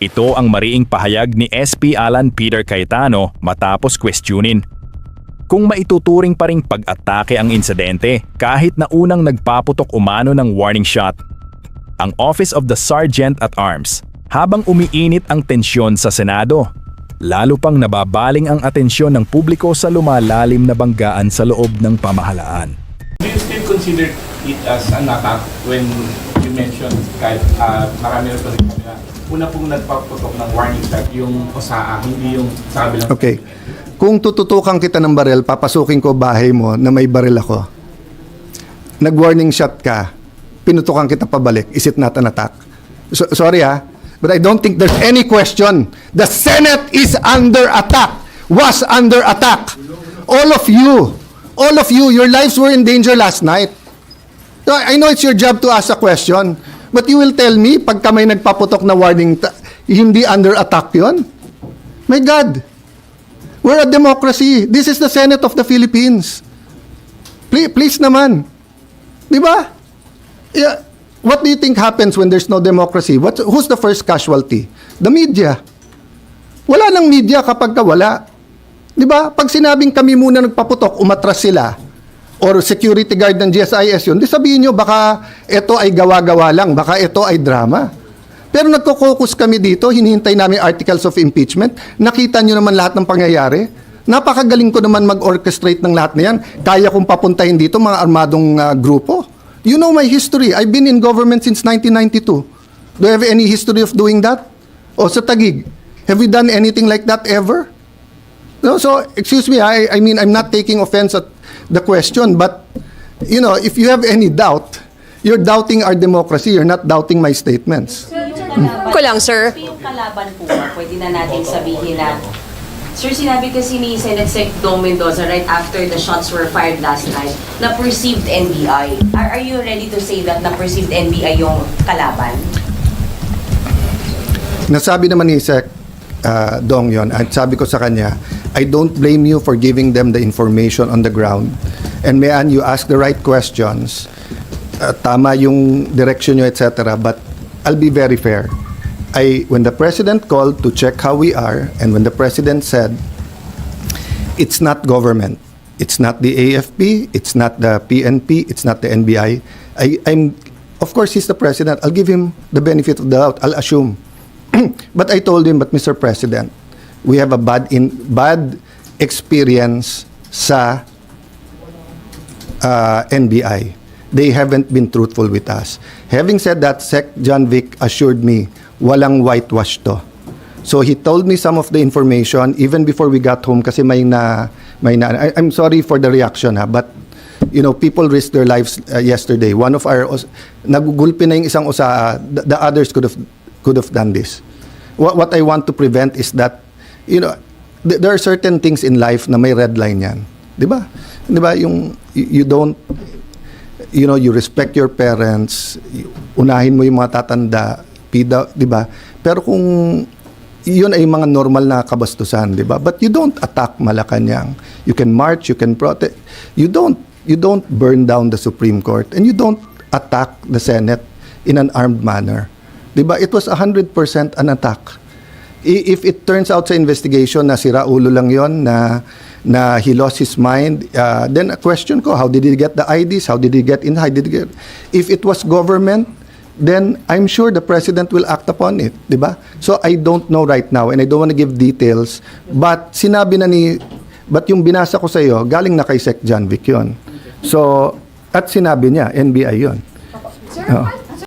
Ito ang mariing pahayag ni SP Alan Peter Cayetano matapos questionin. Kung maituturing pa ring pag-atake ang insidente kahit na unang nagpaputok umano ng warning shot. Ang Office of the Sergeant at Arms habang umiinit ang tensyon sa Senado. Lalo pang nababaling ang atensyon ng publiko sa lumalalim na banggaan sa loob ng pamahalaan. Do you still consider it as an attack when you mentioned kahit marami rin pa rin kami na una pong nagpaputok ng warning shot yung OSAA, hindi yung sa kabilang. Okay. Kung tututukan kita ng baril, papasukin ko bahay mo na may baril ako. Nag-warning shot ka, pinutukan kita pabalik. Is it not an attack? Sorry but I don't think there's any question. The Senate is under attack. Was under attack. All of you, your lives were in danger last night. So, I know it's your job to ask a question, but you will tell me, pagka may nagpaputok na warning, hindi under attack yun? My God! We're a democracy. This is the Senate of the Philippines. Please naman. Di ba? Yeah. What do you think happens when there's no democracy? Who's the first casualty? The media. Wala nang media kapag wala. Di ba? Pag sinabing kami muna nagpaputok, umatras sila, or security guard ng GSIS yun, di sabihin nyo, baka ito ay gawa-gawa lang, baka ito ay drama. Pero nagko-focus kami dito, hinihintay namin articles of impeachment, nakita nyo naman lahat ng pangyayari. Napakagaling ko naman mag-orchestrate ng lahat na yan. Kaya kong papuntahin dito mga armadong grupo. You know my history. I've been in government since 1992. Do you have any history of doing that? O sa Taguig, have we done anything like that ever? No, so, excuse me, I mean, I'm not taking offense at the question, but, you know, if you have any doubt, you're doubting our democracy, you're not doubting my statements. Ko lang, sir. Yung kalaban po ba, pwede na natin sabihin na, sir, sinabi kasi ni Senate Sec Dong Mendoza right after the shots were fired last night na perceived NBI. Are you ready to say that na perceived NBI yung kalaban? Nasabi naman ni Sec Dong yon, at sabi ko sa kanya, I don't blame you for giving them the information on the ground. And Mayan, you ask the right questions. Tama yung direction nyo, etc. But I'll be very fair. When the President called to check how we are, and when the President said, it's not government, it's not the AFP, it's not the PNP, it's not the NBI, of course, he's the President. I'll give him the benefit of the doubt. I'll assume. But I told him, but Mr. President, we have a bad experience sa NBI. They haven't been truthful with us. Having said that, Sec John Vic assured me, walang whitewash to. So he told me some of the information even before we got home kasi I'm sorry for the reaction but you know, people risked their lives yesterday. One of our nagugulpi na yung isang the others could have done this. What I want to prevent is that, you know, there are certain things in life na may red line yan. Di ba? Di ba? Yung you don't, you know, you respect your parents, unahin mo yung mga tatanda, di ba? Pero kung yun ay mga normal na kabastusan, di ba? But you don't attack Malacanang. You can march, you can protest. You don't burn down the Supreme Court, and you don't attack the Senate in an armed manner. Di ba? It was 100% an attack. If it turns out sa investigation na sira ulo lang yon, na he lost his mind, then a question ko, how did he get the IDs? How did he get in? How did he get? If it was government, then I'm sure the President will act upon it, di ba? So I don't know right now, and I don't want to give details, but sinabi na but yung binasa ko sa iyo, galing na kay Sec John Vic yun. So, at sinabi niya, NBI yun. Sir,